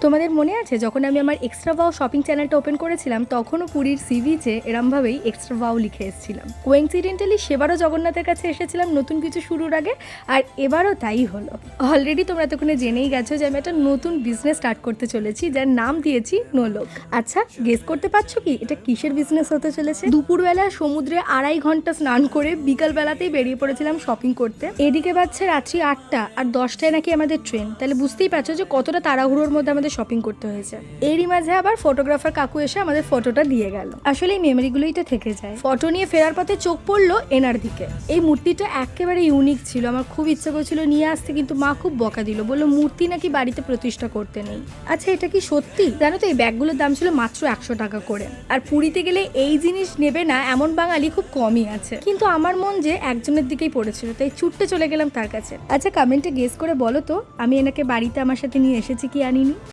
তোমাদের মনে আছে যখন আমি আমার এক্সট্রা ওয়াও শপিং চ্যানেলটা ওপেন করেছিলাম, তখনও পুরীর সি বিচে এরমভাবেই এক্সট্রা ওয়াও লিখে এসেছিলাম। কোইন্সিডেন্টালি সেবারও জগন্নাথের কাছে এসেছিলাম নতুন কিছু শুরুর আগে, আর এবারও তাই হলো। অলরেডি তোমরা তখনই জেনেই গেছো যে আমি একটা নতুন বিজনেস স্টার্ট করতে চলেছি, যার নাম দিয়েছি নোলক। আচ্ছা, গেস করতে পারছো কি এটা কিসের বিজনেস হতে চলেছে? দুপুরবেলা সমুদ্রে 2.5 ঘন্টা স্নান করে বিকালবেলাতেই বেরিয়ে পড়েছিলাম শপিং করতে। এদিকে বাজছে রাত্রি 8টা, আর 10টায় নাকি আমাদের ট্রেন। তাহলে বুঝতেই পারছো যে কতটা তাড়াহুড়োর মধ্যে আমাদের শপিং করতে হয়েছে। এরই মাঝে আবার ফটোগ্রাফার কাকু এসে আমাদের ফটোটা দিয়ে গেল। আসলে এই মেমোরিগুলোই তো থেকে যায়। ফটো নিয়ে ফেরার পথে চোখ পড়লো এনার দিকে। এই মূর্তিটা একেবারে ইউনিক ছিল, আমার খুব ইচ্ছা করছিল নিয়ে আসতে, কিন্তু মা খুব বকা দিল, বললো মূর্তি নাকি বাড়িতে প্রতিষ্ঠা করতে নেই। আচ্ছা, এটা কি সত্যি? জানো তো এই ব্যাগগুলোর দাম ছিল মাত্র 100 টাকা করে। আর পুরীতে গেলে এই জিনিস নেবে না এমন বাঙালি খুব কমই আছে, কিন্তু আমার মন যে একজনের দিকেই পড়েছিল, তাই ছুটতে চলে গেলাম তার কাছে। আচ্ছা, কমেন্টে গেস করে বলো তো আমি এনাকে বাড়িতে আমার সাথে নিয়ে এসেছি কি আনিনি।